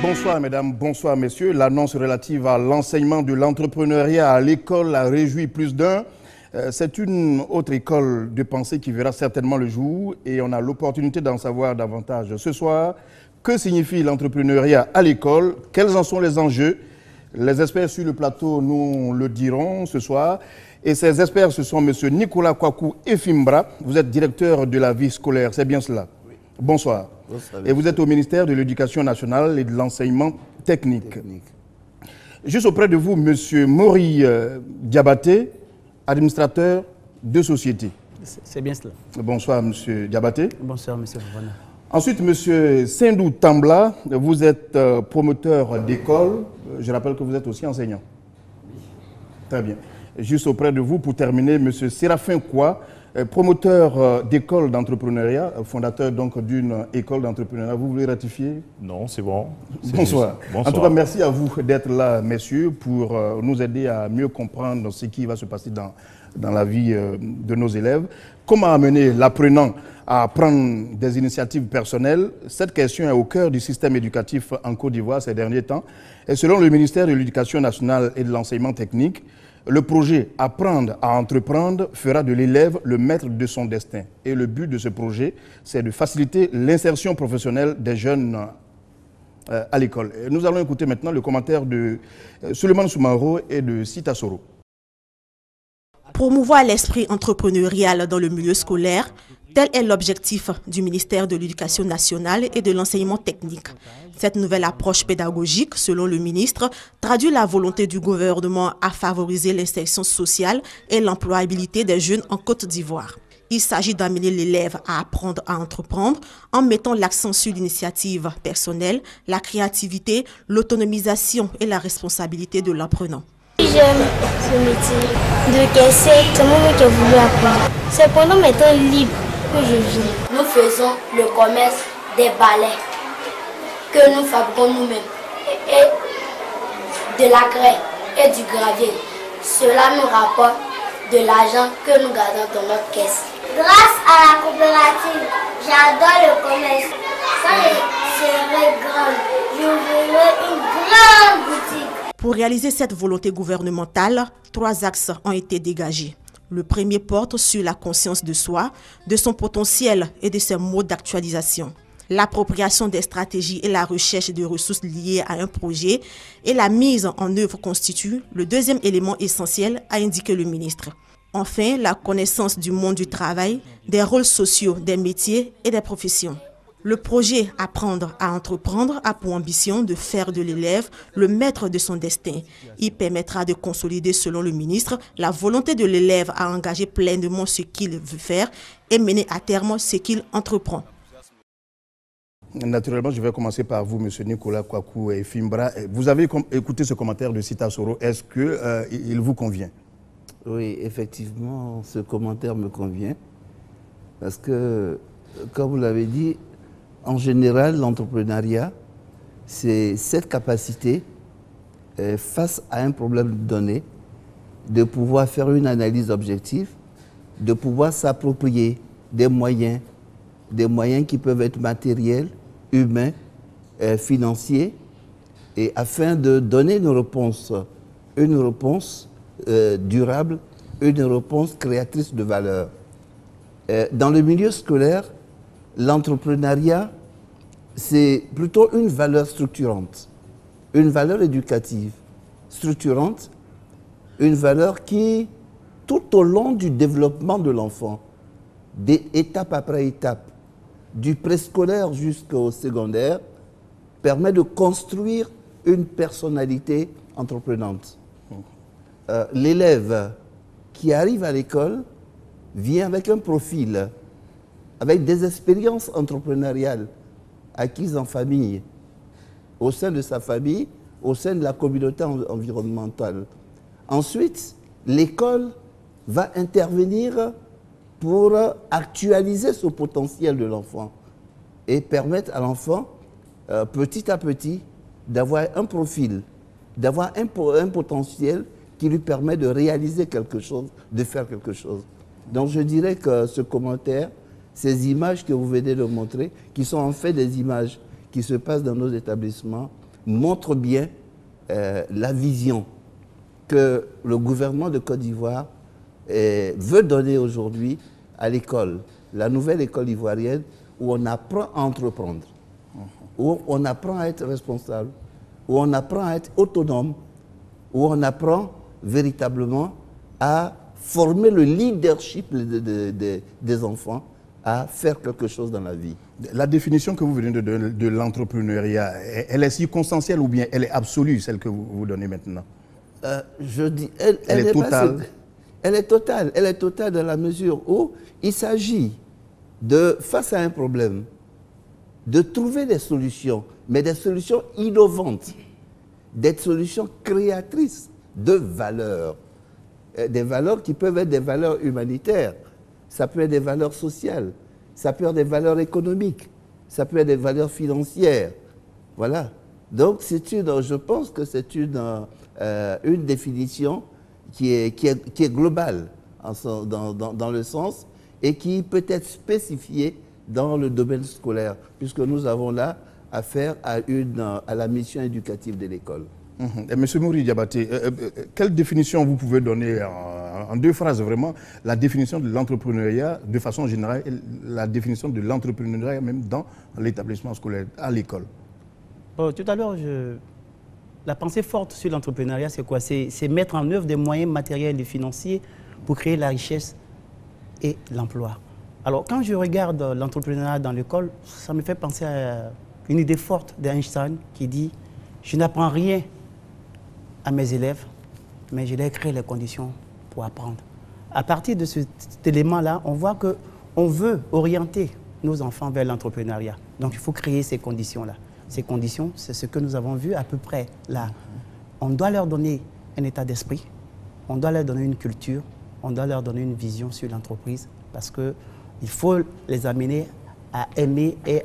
Bonsoir mesdames, bonsoir messieurs. L'annonce relative à l'enseignement de l'entrepreneuriat à l'école a réjoui plus d'un. C'est une autre école de pensée qui verra certainement le jour et on a l'opportunité d'en savoir davantage. Ce soir, que signifie l'entrepreneuriat à l'école? Quels en sont les enjeux? Les experts sur le plateau nous le diront ce soir. Et ces experts, ce sont M. Nicolas Kwaku Efimbra. Vous êtes directeur de la vie scolaire, c'est bien cela? Oui. Bonsoir. Bonsoir. Et vous êtes au ministère de l'Éducation nationale et de l'enseignement technique. Juste auprès de vous, M. Mori Diabaté, administrateur de société. C'est bien cela. Bonsoir, M. Diabaté. Bonsoir, M. Fofana. Ensuite, M. Sindou Tambla, vous êtes promoteur d'école. Je rappelle que vous êtes aussi enseignant. Très bien. Juste auprès de vous, pour terminer, M. Séraphin Kwa, promoteur d'école d'entrepreneuriat, fondateur donc d'une école d'entrepreneuriat. Vous voulez ratifier? Non, c'est bon. Bonsoir. Bonsoir. En tout cas, merci à vous d'être là, messieurs, pour nous aider à mieux comprendre ce qui va se passer dans la vie de nos élèves. Comment amener l'apprenant à prendre des initiatives personnelles? Cette question est au cœur du système éducatif en Côte d'Ivoire ces derniers temps. Et selon le ministère de l'Éducation nationale et de l'enseignement technique, le projet Apprendre à entreprendre fera de l'élève le maître de son destin. Et le but de ce projet, c'est de faciliter l'insertion professionnelle des jeunes à l'école. Nous allons écouter maintenant le commentaire de Suleiman Soumaro et de Sita Soro. Promouvoir l'esprit entrepreneurial dans le milieu scolaire, tel est l'objectif du ministère de l'Éducation nationale et de l'enseignement technique. Cette nouvelle approche pédagogique, selon le ministre, traduit la volonté du gouvernement à favoriser l'insertion sociale et l'employabilité des jeunes en Côte d'Ivoire. Il s'agit d'amener l'élève à apprendre à entreprendre en mettant l'accent sur l'initiative personnelle, la créativité, l'autonomisation et la responsabilité de l'apprenant. J'aime ce métier de caissier, c'est moi qui ai voulu apprendre. C'est pendant mes temps libres que je vis. Nous faisons le commerce des balais que nous fabriquons nous-mêmes et de la craie et du gravier. Cela nous rapporte de l'argent que nous gardons dans notre caisse. Grâce à la coopérative, j'adore le commerce. Quand je serai grande, j'ouvrirai une grande boutique. Pour réaliser cette volonté gouvernementale, 3 axes ont été dégagés. Le premier porte sur la conscience de soi, de son potentiel et de ses modes d'actualisation. L'appropriation des stratégies et la recherche de ressources liées à un projet et la mise en œuvre constituent le deuxième élément essentiel, a indiqué le ministre. Enfin, la connaissance du monde du travail, des rôles sociaux, des métiers et des professions. Le projet Apprendre à entreprendre a pour ambition de faire de l'élève le maître de son destin. Il permettra de consolider, selon le ministre, la volonté de l'élève à engager pleinement ce qu'il veut faire et mener à terme ce qu'il entreprend. Naturellement, je vais commencer par vous, M. Nicolas Kwaku Efimbra. Vous avez écouté ce commentaire de Sita Soro. Est-ce qu'il vous convient? Oui, effectivement, ce commentaire me convient. Parce que, comme vous l'avez dit, en général, l'entrepreneuriat, c'est cette capacité, face à un problème donné, de pouvoir faire une analyse objective, de pouvoir s'approprier des moyens qui peuvent être matériels, humains, financiers, et afin de donner une réponse durable, une réponse créatrice de valeur. Dans le milieu scolaire, l'entrepreneuriat, c'est plutôt une valeur structurante, une valeur éducative structurante, une valeur qui, tout au long du développement de l'enfant, étape après étape, du préscolaire jusqu'au secondaire, permet de construire une personnalité entreprenante. L'élève qui arrive à l'école vient avec un profil, avec des expériences entrepreneuriales acquises en famille, au sein de sa famille, au sein de la communauté environnementale. Ensuite, l'école va intervenir pour actualiser ce potentiel de l'enfant et permettre à l'enfant, petit à petit, d'avoir un profil, d'avoir un potentiel qui lui permet de réaliser quelque chose, de faire quelque chose. Donc je dirais que ce commentaire, ces images que vous venez de montrer, qui sont en fait des images qui se passent dans nos établissements, montre bien la vision que le gouvernement de Côte d'Ivoire veut donner aujourd'hui à l'école, la nouvelle école ivoirienne, où on apprend à entreprendre, où on apprend à être responsable, où on apprend à être autonome, où on apprend véritablement à former le leadership des enfants, à faire quelque chose dans la vie. La définition que vous venez de donner de l'entrepreneuriat, elle est circonstancielle ou bien elle est absolue, celle que vous donnez maintenant? Je dis, elle est totale. Elle est totale. Elle est totale dans la mesure où il s'agit de, face à un problème, de trouver des solutions, mais des solutions innovantes, des solutions créatrices de valeurs. Des valeurs qui peuvent être des valeurs humanitaires, ça peut être des valeurs sociales, ça peut être des valeurs économiques, ça peut être des valeurs financières. Voilà. Donc, je pense que c'est une définition qui est globale dans le sens et qui peut être spécifiée dans le domaine scolaire, puisque nous avons là affaire à la mission éducative de l'école. Monsieur Mouri Diabaté, quelle définition vous pouvez donner en deux phrases vraiment, la définition de l'entrepreneuriat de façon générale et la définition de l'entrepreneuriat même dans l'établissement scolaire, à l'école? Bon, tout à l'heure, la pensée forte sur l'entrepreneuriat, c'est quoi? C'est mettre en œuvre des moyens matériels et financiers pour créer la richesse et l'emploi. Alors, quand je regarde l'entrepreneuriat dans l'école, ça me fait penser à une idée forte d'Einstein qui dit « Je n'apprends rien à mes élèves, mais je leur crée les conditions pour apprendre. » À partir de cet élément-là, on voit qu'on veut orienter nos enfants vers l'entrepreneuriat. Donc, il faut créer ces conditions-là. Ces conditions, c'est ce que nous avons vu à peu près là. On doit leur donner un état d'esprit, on doit leur donner une culture, on doit leur donner une vision sur l'entreprise parce qu'il faut les amener à aimer et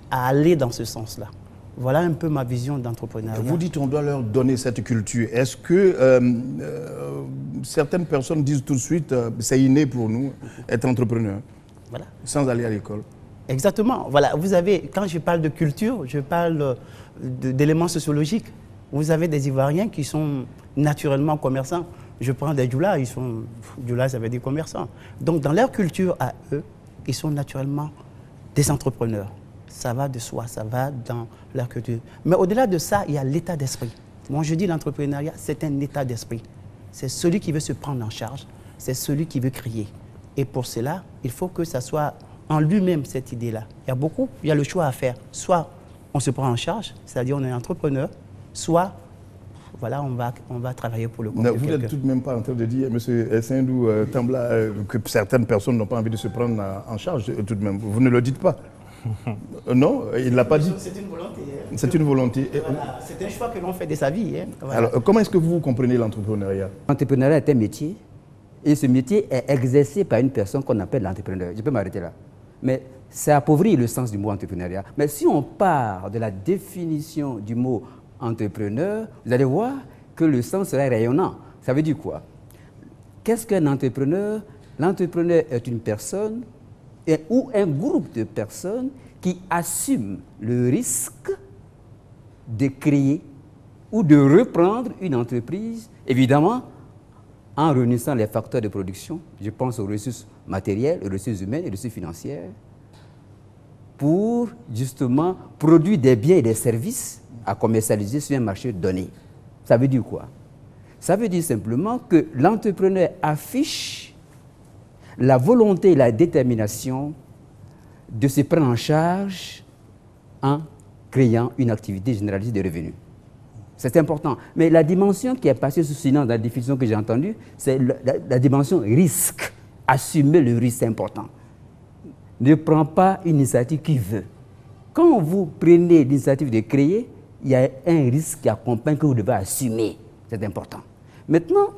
à aller dans ce sens-là. Voilà un peu ma vision d'entrepreneuriat. Vous dites qu'on doit leur donner cette culture. Est-ce que certaines personnes disent tout de suite c'est inné pour nous être entrepreneur, voilà, sans aller à l'école? Exactement. Voilà, vous avez, quand je parle de culture, je parle d'éléments sociologiques. Vous avez des Ivoiriens qui sont naturellement commerçants. Je prends des Djoula, Djoula ça veut dire commerçants. Donc dans leur culture à eux, ils sont naturellement des entrepreneurs. Ça va de soi, ça va dans leur culture. Mais au-delà de ça, il y a l'état d'esprit. Moi je dis l'entrepreneuriat, c'est un état d'esprit. C'est celui qui veut se prendre en charge, c'est celui qui veut créer. Et pour cela, il faut que ça soit en lui-même cette idée-là. Il y a le choix à faire. Soit on se prend en charge, c'est-à-dire on est entrepreneur, soit voilà, on va travailler pour le compte de quelqu'un. Vous n'êtes tout de même pas en train de dire, M. Sindou Tambla, que certaines personnes n'ont pas envie de se prendre en charge tout de même. Vous ne le dites pas. Non, il ne l'a pas dit. C'est une volonté. Hein. C'est une volonté. Voilà, c'est un choix que l'on fait de sa vie. Hein. Voilà. Alors, comment est-ce que vous comprenez l'entrepreneuriat? L'entrepreneuriat est un métier. Et ce métier est exercé par une personne qu'on appelle l'entrepreneur. Je peux m'arrêter là. Mais ça appauvrit le sens du mot entrepreneuriat. Mais si on part de la définition du mot entrepreneur, vous allez voir que le sens serait rayonnant. Ça veut dire quoi? Qu'est-ce qu'un entrepreneur? L'entrepreneur est une personne ou un groupe de personnes qui assument le risque de créer ou de reprendre une entreprise, évidemment, en réunissant les facteurs de production, je pense aux ressources matérielles, aux ressources humaines et aux ressources financières, pour justement produire des biens et des services à commercialiser sur un marché donné. Ça veut dire quoi? Ça veut dire simplement que l'entrepreneur affiche la volonté et la détermination de se prendre en charge en créant une activité généralisée de revenus. C'est important. Mais la dimension qui est passée sous silence dans la définition que j'ai entendue, c'est la dimension risque. Assumer le risque, c'est important. Ne prends pas une initiative qui veut. Quand vous prenez l'initiative de créer, il y a un risque qui accompagne que vous devez assumer. C'est important. Maintenant,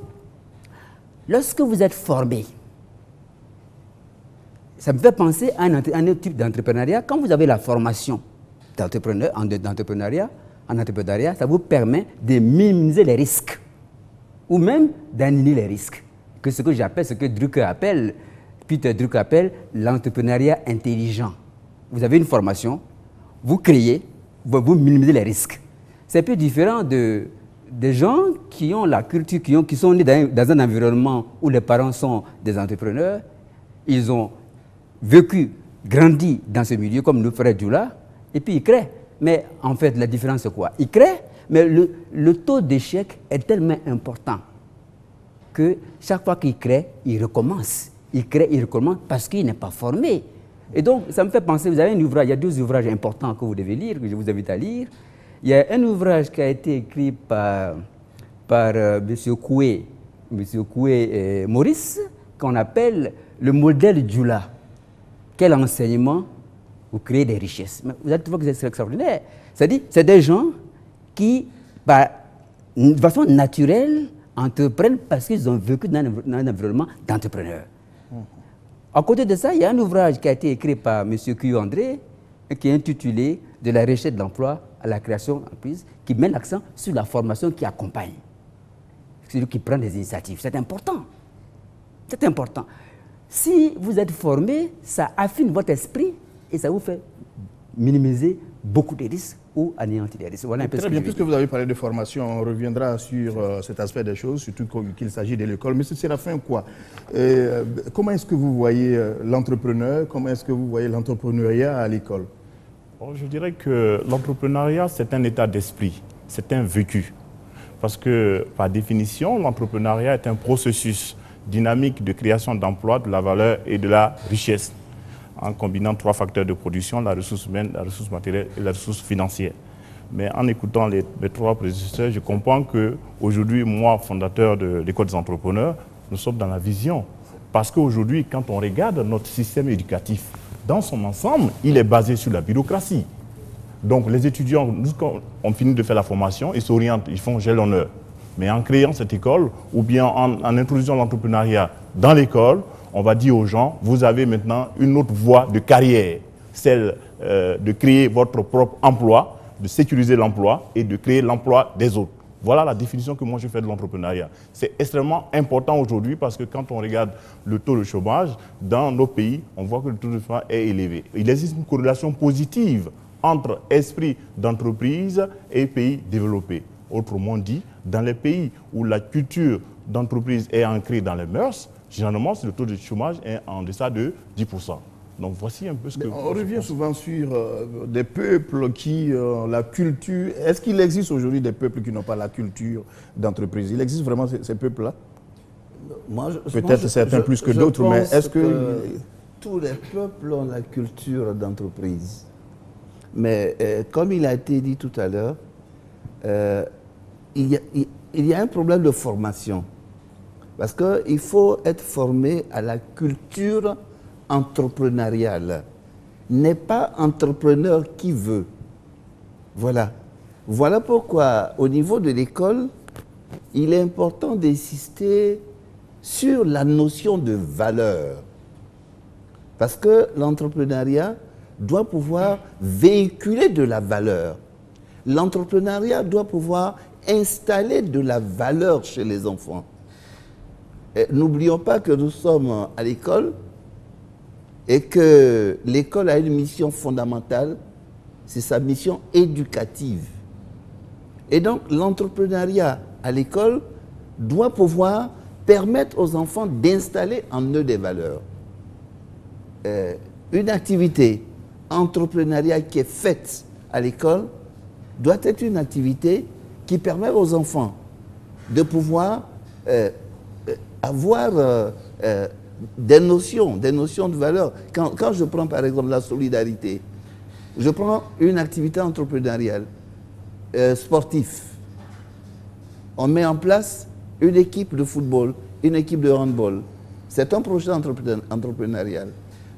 lorsque vous êtes formé, ça me fait penser à un autre type d'entrepreneuriat. Quand vous avez la formation d'entrepreneuriat, en entrepreneuriat, ça vous permet de minimiser les risques ou même d'annuler les risques. Que ce que j'appelle, ce que Peter Drucker appelle l'entrepreneuriat intelligent. Vous avez une formation, vous créez, vous minimisez les risques. C'est un peu différent des gens qui ont la culture, qui sont nés dans un environnement où les parents sont des entrepreneurs. Ils ont vécu, grandi dans ce milieu comme nos frères Djoula, et puis ils créent. Mais en fait, la différence c'est quoi? Ils créent, mais le taux d'échec est tellement important que chaque fois qu'il crée, il recommence. Il crée, il recommence parce qu'il n'est pas formé. Et donc, ça me fait penser, vous avez un ouvrage, il y a 2 ouvrages importants que vous devez lire, que je vous invite à lire. Il y a un ouvrage qui a été écrit par M. Koué Maurice, qu'on appelle le modèle Djoula. Quel enseignement vous créez des richesses. Vous allez voir que c'est extraordinaire. C'est-à-dire, c'est des gens qui, de façon naturelle, entreprennent parce qu'ils ont vécu dans un environnement d'entrepreneurs. À côté de ça, il y a un ouvrage qui a été écrit par M. Kuyo André, qui est intitulé « De la recherche de l'emploi à la création d'entreprise », qui met l'accent sur la formation qui accompagne. C'est lui qui prend des initiatives. C'est important. C'est important. Si vous êtes formé, ça affine votre esprit et ça vous fait minimiser beaucoup de risques ou anéantir des risques. Voilà un peu Très bien, puisque vous avez parlé de formation, on reviendra sur cet aspect des choses, surtout qu'il s'agit de l'école. Mais c'est Séraphin quoi? Comment est-ce que vous voyez l'entrepreneur? Comment est-ce que vous voyez l'entrepreneuriat à l'école? Je dirais que l'entrepreneuriat, c'est un état d'esprit, c'est un vécu. Parce que, par définition, l'entrepreneuriat est un processus dynamique de création d'emplois, de la valeur et de la richesse, en combinant 3 facteurs de production, la ressource humaine, la ressource matérielle et la ressource financière. Mais en écoutant mes 3 prédécesseurs, je comprends qu'aujourd'hui, moi, fondateur de l'École des entrepreneurs, nous sommes dans la vision. Parce qu'aujourd'hui, quand on regarde notre système éducatif, dans son ensemble, il est basé sur la bureaucratie. Donc les étudiants, quand on finit de faire la formation, ils s'orientent, ils font j'ai l'honneur. Mais en créant cette école, ou bien en introduisant l'entrepreneuriat dans l'école, on va dire aux gens, vous avez maintenant une autre voie de carrière, celle de créer votre propre emploi, de sécuriser l'emploi et de créer l'emploi des autres. Voilà la définition que moi je fais de l'entrepreneuriat. C'est extrêmement important aujourd'hui parce que quand on regarde le taux de chômage dans nos pays, on voit que le taux de chômage est élevé. Il existe une corrélation positive entre esprit d'entreprise et pays développés. Autrement dit, dans les pays où la culture d'entreprise est ancrée dans les mœurs, généralement, le taux de chômage est en deçà de 10%. Donc voici un peu ce que... On revient souvent sur des peuples qui ont la culture. Est-ce qu'il existe aujourd'hui des peuples qui n'ont pas la culture d'entreprise? Il existe vraiment ces peuples-là? Peut-être certains plus que d'autres, mais est-ce que... Tous les peuples ont la culture d'entreprise. Mais comme il a été dit tout à l'heure, il y a un problème de formation. Parce qu'il faut être formé à la culture entrepreneuriale. N'est pas entrepreneur qui veut. Voilà. Voilà pourquoi, au niveau de l'école, il est important d'insister sur la notion de valeur. Parce que l'entrepreneuriat doit pouvoir véhiculer de la valeur. L'entrepreneuriat doit pouvoir installer de la valeur chez les enfants. N'oublions pas que nous sommes à l'école et que l'école a une mission fondamentale, c'est sa mission éducative. Et donc l'entrepreneuriat à l'école doit pouvoir permettre aux enfants d'installer en eux des valeurs. Une activité entrepreneuriale qui est faite à l'école doit être une activité qui permet aux enfants de pouvoir avoir des notions de valeur. Quand je prends par exemple la solidarité, je prends une activité entrepreneuriale sportive. On met en place une équipe de football, une équipe de handball. C'est un projet entrepreneurial.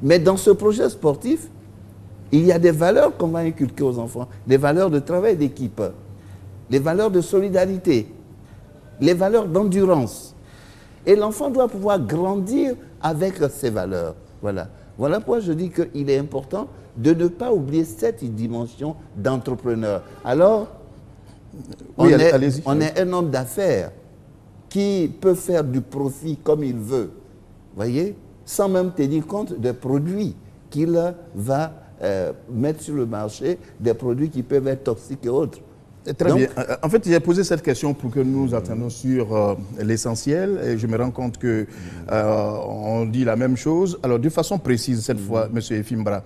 Mais dans ce projet sportif, il y a des valeurs qu'on va inculquer aux enfants, des valeurs de travail d'équipe, les valeurs de solidarité, les valeurs d'endurance. Et l'enfant doit pouvoir grandir avec ces valeurs. Voilà. Voilà pourquoi je dis qu'il est important de ne pas oublier cette dimension d'entrepreneur. Alors, on est un homme d'affaires qui peut faire du profit comme il veut, voyez, sans même tenir compte des produits qu'il va mettre sur le marché, des produits qui peuvent être toxiques et autres. Très bien. En fait, j'ai posé cette question pour que nous attendions sur l'essentiel et je me rends compte que on dit la même chose. Alors, de façon précise cette fois, M. Efimbra,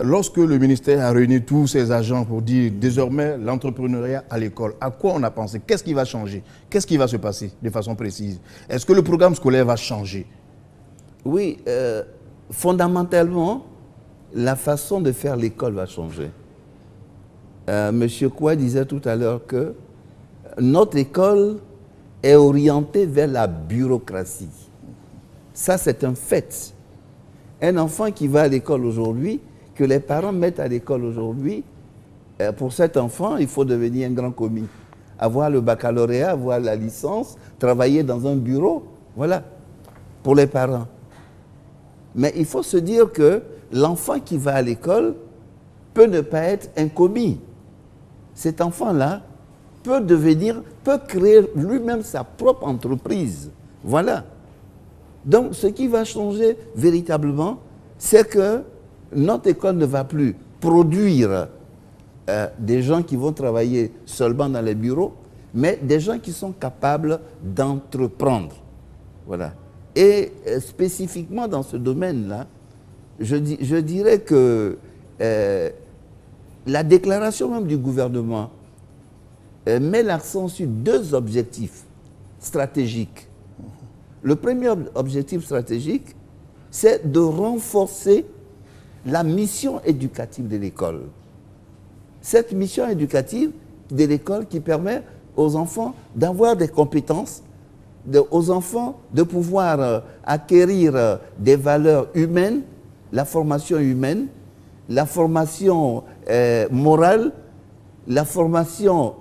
lorsque le ministère a réuni tous ses agents pour dire désormais l'entrepreneuriat à l'école, à quoi on a pensé? Qu'est-ce qui va changer? Qu'est-ce qui va se passer de façon précise? Est-ce que le programme scolaire va changer? Oui, fondamentalement, la façon de faire l'école va changer. Monsieur Kouai disait tout à l'heure que notre école est orientée vers la bureaucratie. Ça, c'est un fait. Un enfant qui va à l'école aujourd'hui, que les parents mettent à l'école aujourd'hui, pour cet enfant, il faut devenir un grand commis. Avoir le baccalauréat, avoir la licence, travailler dans un bureau, voilà, pour les parents. Mais il faut se dire que l'enfant qui va à l'école peut ne pas être un commis. Cet enfant-là peut créer lui-même sa propre entreprise. Voilà. Donc, ce qui va changer véritablement, c'est que notre école ne va plus produire des gens qui vont travailler seulement dans les bureaux, mais des gens qui sont capables d'entreprendre. Voilà. Et spécifiquement dans ce domaine-là, je dirais que la déclaration même du gouvernement met l'accent sur deux objectifs stratégiques. Le premier objectif stratégique, c'est de renforcer la mission éducative de l'école. Cette mission éducative de l'école qui permet aux enfants d'avoir des compétences, aux enfants de pouvoir acquérir des valeurs humaines, la formation humaine, la formation morale, la formation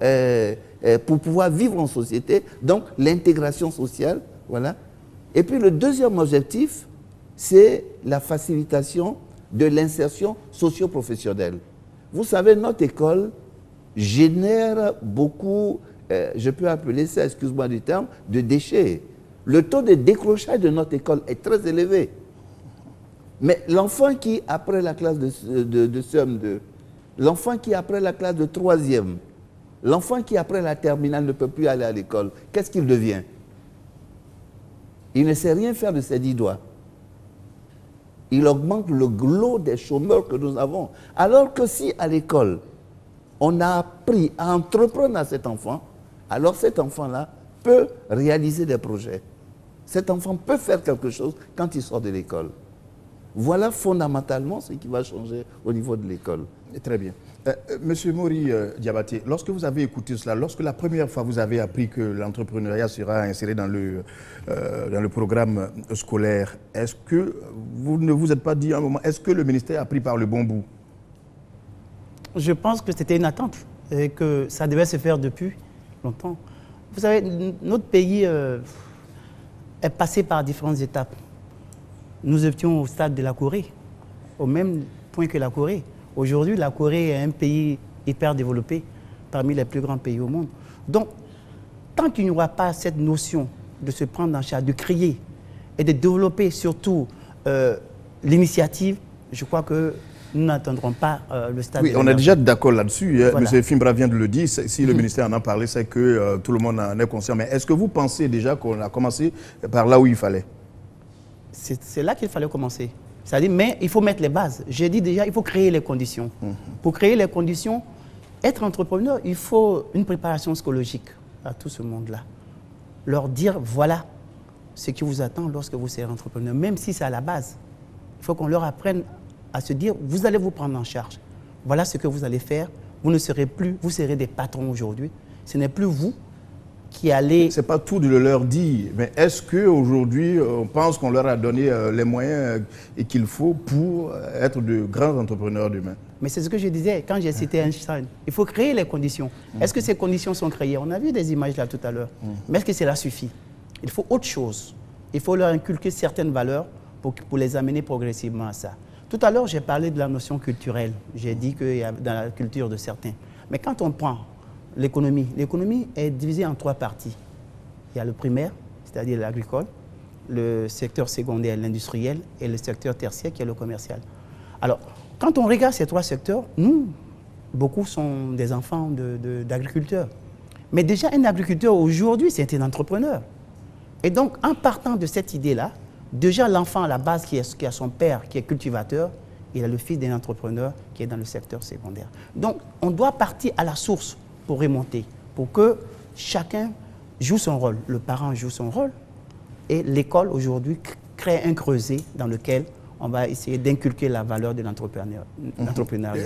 pour pouvoir vivre en société, donc l'intégration sociale, voilà. Et puis le deuxième objectif, c'est la facilitation de l'insertion socio-professionnelle. Vous savez, notre école génère beaucoup, je peux appeler ça, excuse-moi du terme, de déchets. Le taux de décrochage de notre école est très élevé. Mais l'enfant qui, après la classe de CM2, l'enfant qui, après la classe de 3e, l'enfant qui, après la terminale, ne peut plus aller à l'école, qu'est-ce qu'il devient? Il ne sait rien faire de ses 10 doigts. Il augmente le lot des chômeurs que nous avons. Alors que si, à l'école, on a appris à entreprendre à cet enfant, alors cet enfant-là peut réaliser des projets. Cet enfant peut faire quelque chose quand il sort de l'école. Voilà fondamentalement ce qui va changer au niveau de l'école. Très bien. Monsieur Mori Diabaté, lorsque vous avez écouté cela, lorsque la première fois vous avez appris que l'entrepreneuriat sera inséré dans le programme scolaire, est-ce que vous ne vous êtes pas dit à un moment, est-ce que le ministère a pris par le bon bout? Je pense que c'était une attente et que ça devait se faire depuis longtemps. Vous savez, notre pays est passé par différentes étapes. Nous étions au stade de la Corée, au même point que la Corée. Aujourd'hui, la Corée est un pays hyper développé, parmi les plus grands pays au monde. Donc, tant qu'il n'y aura pas cette notion de se prendre en charge, de créer et de développer surtout l'initiative, je crois que nous n'atteindrons pas le stade. Oui, on est déjà d'accord là-dessus. Voilà. M. Fimbra vient de le dire. Si le ministère en a parlé, c'est que tout le monde en est conscient. Mais est-ce que vous pensez déjà qu'on a commencé par là où il fallait? C'est là qu'il fallait commencer. C'est-à-dire, mais il faut mettre les bases. J'ai dit déjà, il faut créer les conditions. Pour créer les conditions, être entrepreneur, il faut une préparation psychologique à tout ce monde-là. Leur dire, voilà ce qui vous attend lorsque vous serez entrepreneur, même si c'est à la base. Il faut qu'on leur apprenne à se dire, vous allez vous prendre en charge. Voilà ce que vous allez faire. Vous ne serez plus, vous serez des patrons aujourd'hui. Ce n'est plus vous qui allez... Ce n'est pas tout de leur dire, mais est-ce qu'aujourd'hui, on pense qu'on leur a donné les moyens qu'il faut pour être de grands entrepreneurs demain? Mais c'est ce que je disais quand j'ai cité Einstein. Il faut créer les conditions. Est-ce que ces conditions sont créées? On a vu des images là tout à l'heure. Mais est-ce que cela suffit? Il faut autre chose. Il faut leur inculquer certaines valeurs pour les amener progressivement à ça. Tout à l'heure, j'ai parlé de la notion culturelle. J'ai dit qu'il y a dans la culture de certains. Mais quand on prend l'économie est divisée en 3 parties. Il y a le primaire, c'est-à-dire l'agricole, le secteur secondaire, l'industriel, et le secteur tertiaire qui est le commercial. Alors, quand on regarde ces 3 secteurs, nous, beaucoup sont des enfants d'agriculteurs. Mais déjà, un agriculteur aujourd'hui, c'est un entrepreneur. Et donc, en partant de cette idée-là, déjà l'enfant à la base qui a son père qui est cultivateur, il a le fils d'un entrepreneur qui est dans le secteur secondaire. Donc, on doit partir à la source pour remonter, pour que chacun joue son rôle. Le parent joue son rôle et l'école aujourd'hui crée un creuset dans lequel on va essayer d'inculquer la valeur de l'entrepreneuriat.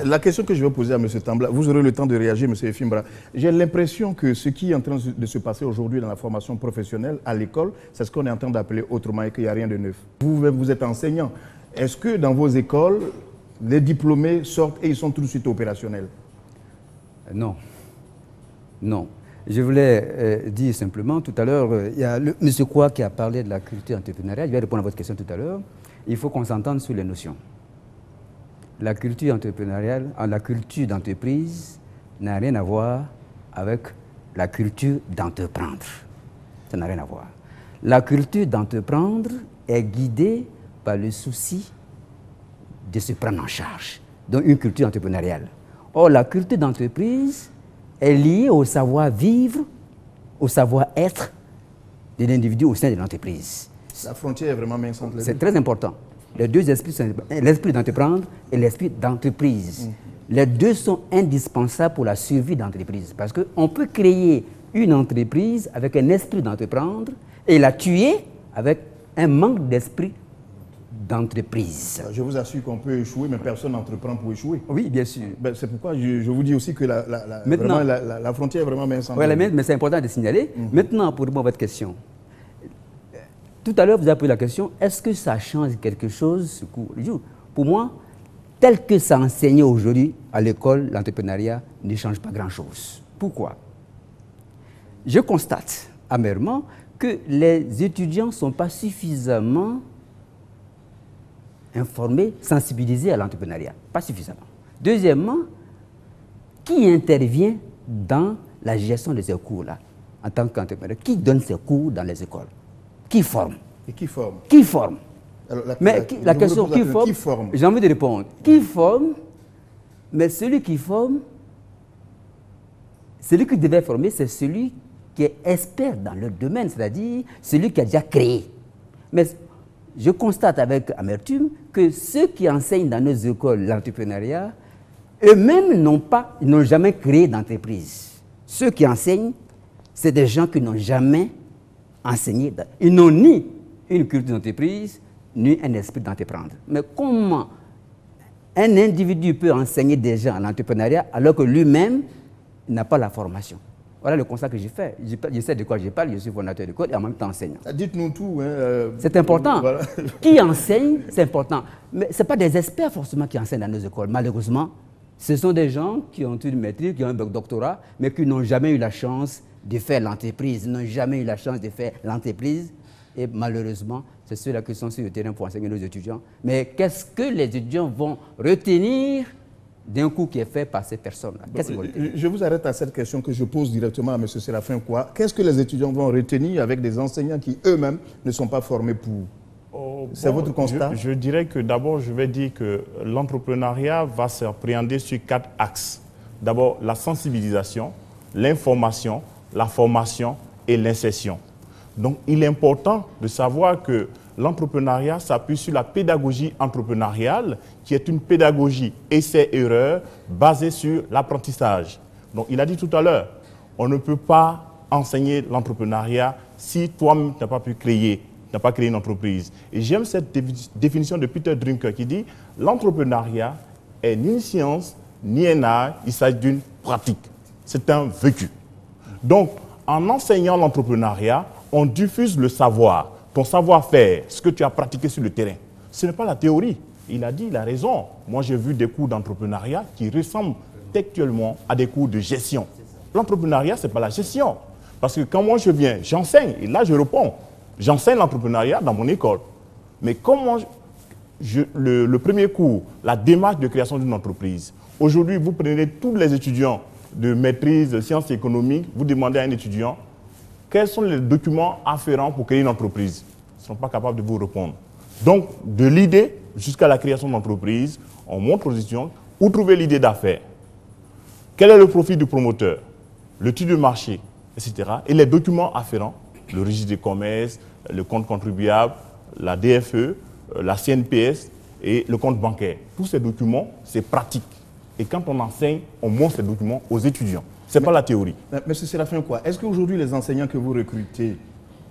La question que je vais poser à M. Tambla, vous aurez le temps de réagir, M. Efimbra. J'ai l'impression que ce qui est en train de se passer aujourd'hui dans la formation professionnelle à l'école, c'est ce qu'on est en train d'appeler autrement et qu'il n'y a rien de neuf. Vous êtes enseignant. Est-ce que dans vos écoles, les diplômés sortent et ils sont tout de suite opérationnels? Non. Non. Je voulais dire simplement, tout à l'heure, il y a M. Kwa qui a parlé de la culture entrepreneuriale. Je vais répondre à votre question tout à l'heure. Il faut qu'on s'entende sur les notions. La culture entrepreneuriale, la culture d'entreprise n'a rien à voir avec la culture d'entreprendre. Ça n'a rien à voir. La culture d'entreprendre est guidée par le souci de se prendre en charge, donc une culture entrepreneuriale. Or, la culture d'entreprise est liée au savoir-vivre, au savoir-être de l'individu au sein de l'entreprise. La frontière est vraiment mince entre les deux. C'est très important. Les deux esprits sont l'esprit d'entreprendre et l'esprit d'entreprise. Les deux sont indispensables pour la survie d'entreprise. Parce qu'on peut créer une entreprise avec un esprit d'entreprendre et la tuer avec un manque d'esprit d'entreprise. Je vous assure qu'on peut échouer, mais personne n'entreprend pour échouer. Oui, bien sûr. Ben, c'est pourquoi je vous dis aussi que la frontière est vraiment mince. Oui, mais c'est important de signaler. Maintenant, pour répondre à votre question, tout à l'heure, vous avez posé la question, est-ce que ça change quelque chose ce cours? Pour moi, tel que ça enseigné aujourd'hui à l'école, l'entrepreneuriat ne change pas grand-chose. Pourquoi? Je constate amèrement que les étudiants ne sont pas suffisamment informés, sensibilisés à l'entrepreneuriat. Pas suffisamment. Deuxièmement, qui intervient dans la gestion de ces cours-là en tant qu'entrepreneur? Qui donne ces cours dans les écoles? Qui forme? Et qui forme? Qui forme? Alors, la question qui forme, j'ai envie de répondre. Qui forme? Mais celui qui forme, celui qui devait former, c'est celui qui est expert dans le domaine, c'est-à-dire celui qui a déjà créé. Mais je constate avec amertume que ceux qui enseignent dans nos écoles l'entrepreneuriat, eux-mêmes n'ont jamais créé d'entreprise. Ceux qui enseignent, c'est des gens qui n'ont jamais enseigné. Ils n'ont ni une culture d'entreprise, ni un esprit d'entreprendre. Mais comment un individu peut enseigner des gens à l'entrepreneuriat alors que lui-même n'a pas la formation? Voilà le constat que j'ai fait. Je sais de quoi je parle, je suis fondateur d'école et en même temps enseignant. Dites-nous tout. C'est important. Voilà. Qui enseigne, c'est important. Mais ce n'est pas des experts forcément qui enseignent dans nos écoles. Malheureusement, ce sont des gens qui ont une maîtrise, qui ont un doctorat, mais qui n'ont jamais eu la chance de faire l'entreprise, n'ont jamais eu la chance de faire l'entreprise. Et malheureusement, c'est ceux-là qui sont sur le terrain pour enseigner nos étudiants. Mais qu'est-ce que les étudiants vont retenir d'un cours qui est fait par ces personnes-là? Je vous arrête à cette question que je pose directement à M. Séraphin Kwa. Qu'est-ce que les étudiants vont retenir avec des enseignants qui eux-mêmes ne sont pas formés pour? C'est votre constat? Je dirais que d'abord, je vais dire que l'entrepreneuriat va s'appréhender sur 4 axes. D'abord, la sensibilisation, l'information, la formation et l'insertion. Donc, il est important de savoir que l'entrepreneuriat s'appuie sur la pédagogie entrepreneuriale, qui est une pédagogie essai-erreur basée sur l'apprentissage. Donc, il a dit tout à l'heure, on ne peut pas enseigner l'entrepreneuriat si toi-même tu n'as pas pu créer, tu n'as pas créé une entreprise. Et j'aime cette définition de Peter Drucker qui dit « L'entrepreneuriat est ni une science, ni un art, il s'agit d'une pratique. C'est un vécu. » Donc, en enseignant l'entrepreneuriat, on diffuse le savoir, ton savoir-faire, ce que tu as pratiqué sur le terrain. Ce n'est pas la théorie. Il a dit, il a raison. Moi, j'ai vu des cours d'entrepreneuriat qui ressemblent textuellement à des cours de gestion. L'entrepreneuriat, ce n'est pas la gestion. Parce que quand moi je viens, j'enseigne, et là je réponds. J'enseigne l'entrepreneuriat dans mon école. Mais comment le premier cours, la démarche de création d'une entreprise. Aujourd'hui, vous prenez tous les étudiants de maîtrise de sciences économiques, vous demandez à un étudiant quels sont les documents afférents pour créer une entreprise. Ils ne sont pas capables de vous répondre. Donc, de l'idée jusqu'à la création d'entreprise, on montre aux étudiants où trouver l'idée d'affaires. quel est le profit du promoteur, l'étude de marché, etc. Et les documents afférents, le registre des commerces, le compte contribuable, la DFE, la CNPS et le compte bancaire. Tous ces documents, c'est pratique. Et quand on enseigne, on montre ces documents aux étudiants. Ce n'est pas la théorie. Mais c'est la fin quoi? Est-ce qu'aujourd'hui, les enseignants que vous recrutez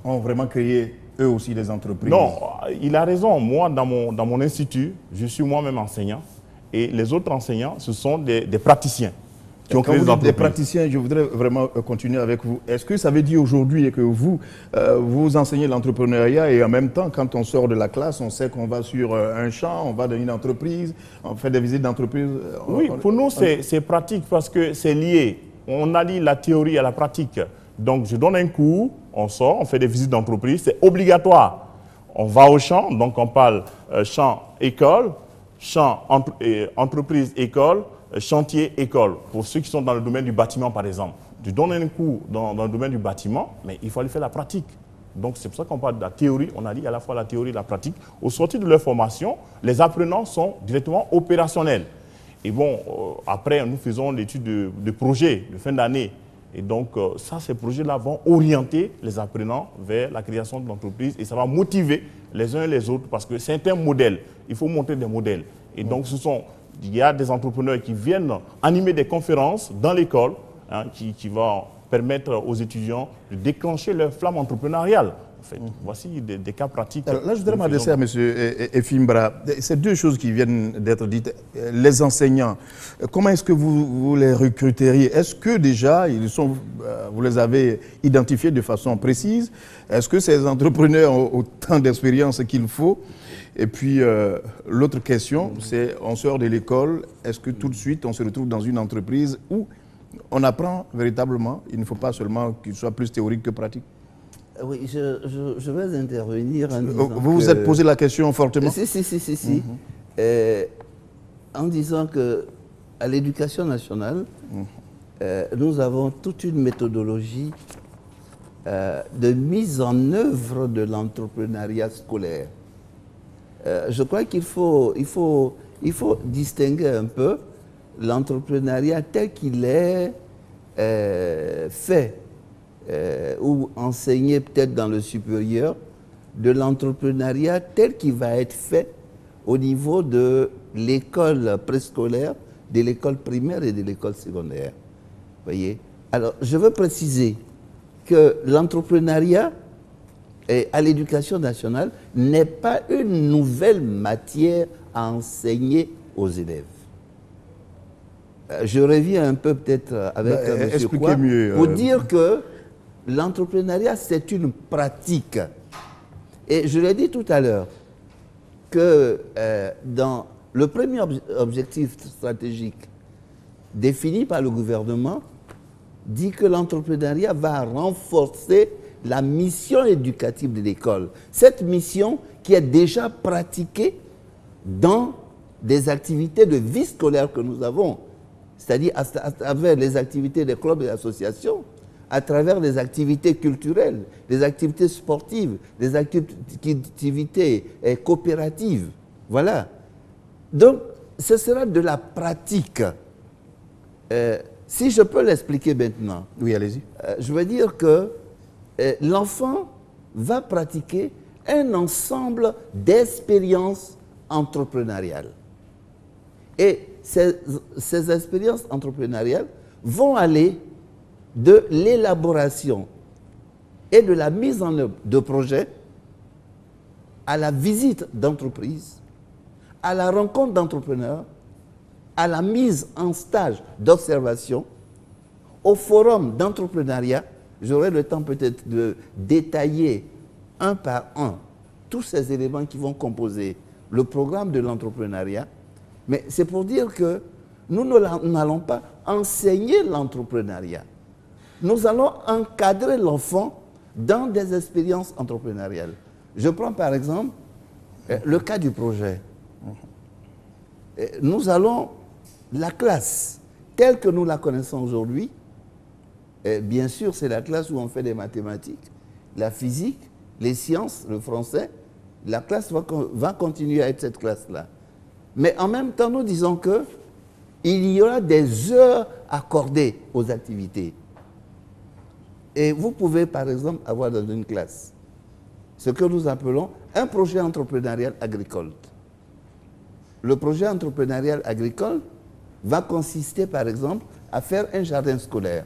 ont vraiment créé, eux aussi, des entreprises? Non, il a raison. Moi, dans mon institut, je suis moi-même enseignant. Et les autres enseignants, ce sont des praticiens qui ont créé des entreprises. Des praticiens, je voudrais vraiment continuer avec vous. Est-ce que ça veut dire aujourd'hui que vous enseignez l'entrepreneuriat et en même temps, quand on sort de la classe, on sait qu'on va sur un champ, on va dans une entreprise, on fait des visites d'entreprise? Oui, pour nous, c'est pratique parce que c'est lié. On allie la théorie à la pratique. Donc, je donne un cours, on sort, on fait des visites d'entreprise, c'est obligatoire. On va au champ, donc on parle champ-école, champ-entreprise-école, chantier-école, pour ceux qui sont dans le domaine du bâtiment, par exemple. Je donne un cours dans le domaine du bâtiment, mais il faut aller faire la pratique. Donc, c'est pour ça qu'on parle de la théorie. On allie à la fois la théorie et la pratique. Au sortir de leur formation, les apprenants sont directement opérationnels. Et bon, après, nous faisons l'étude de projet de fin d'année. Et donc, ces projets-là vont orienter les apprenants vers la création de l'entreprise et ça va motiver les uns et les autres parce que c'est un modèle. Il faut montrer des modèles. Et donc, il y a des entrepreneurs qui viennent animer des conférences dans l'école qui vont permettre aux étudiants de déclencher leur flamme entrepreneuriale. En fait, voici des cas pratiques. Alors là, je voudrais m'adresser à M. Efimbra. C'est deux choses qui viennent d'être dites. Les enseignants, comment est-ce que vous les recruteriez? Est-ce que déjà, vous les avez identifiés de façon précise? Est-ce que ces entrepreneurs ont autant d'expérience qu'il faut? Et puis, l'autre question, c'est on sort de l'école, est-ce que tout de suite, on se retrouve dans une entreprise où on apprend véritablement? Il ne faut pas seulement qu'il soit plus théorique que pratique. Oui, je vais intervenir en disant vous vous êtes posé la question fortement? Si. En disant qu'à l'éducation nationale, nous avons toute une méthodologie de mise en œuvre de l'entrepreneuriat scolaire. Je crois qu'il faut distinguer un peu l'entrepreneuriat tel qu'il est fait ou enseigné peut-être dans le supérieur, de l'entrepreneuriat tel qu'il va être fait au niveau de l'école préscolaire, de l'école primaire et de l'école secondaire. Voyez? Alors, je veux préciser que l'entrepreneuriat à l'éducation nationale n'est pas une nouvelle matière à enseigner aux élèves. Je reviens un peu peut-être avec M. Kouya pour dire que l'entrepreneuriat, c'est une pratique. Et je l'ai dit tout à l'heure que dans le premier objectif stratégique défini par le gouvernement, dit que l'entrepreneuriat va renforcer la mission éducative de l'école. Cette mission qui est déjà pratiquée dans des activités de vie scolaire que nous avons, c'est-à-dire à travers les activités des clubs et associations, à travers les activités culturelles, des activités sportives, des activités coopératives. Voilà. Donc, ce sera de la pratique. Si je peux l'expliquer maintenant. Oui, allez-y. Je veux dire que l'enfant va pratiquer un ensemble d'expériences entrepreneuriales. Et ces expériences entrepreneuriales vont aller de l'élaboration et de la mise en œuvre de projets à la visite d'entreprises, à la rencontre d'entrepreneurs, à la mise en stage d'observation, au forum d'entrepreneuriat. J'aurai le temps peut-être de détailler un par un tous ces éléments qui vont composer le programme de l'entrepreneuriat. Mais c'est pour dire que nous n'allons pas enseigner l'entrepreneuriat. Nous allons encadrer l'enfant dans des expériences entrepreneuriales. Je prends par exemple le cas du projet. Nous allons, la classe telle que nous la connaissons aujourd'hui, bien sûr c'est la classe où on fait des mathématiques, la physique, les sciences, le français. La classe va continuer à être cette classe-là. Mais en même temps, nous disons qu'il y aura des heures accordés aux activités. Et vous pouvez, par exemple, avoir dans une classe ce que nous appelons un projet entrepreneurial agricole. Le projet entrepreneurial agricole va consister, par exemple, à faire un jardin scolaire.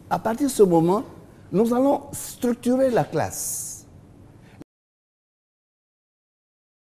À partir de ce moment, nous allons structurer la classe.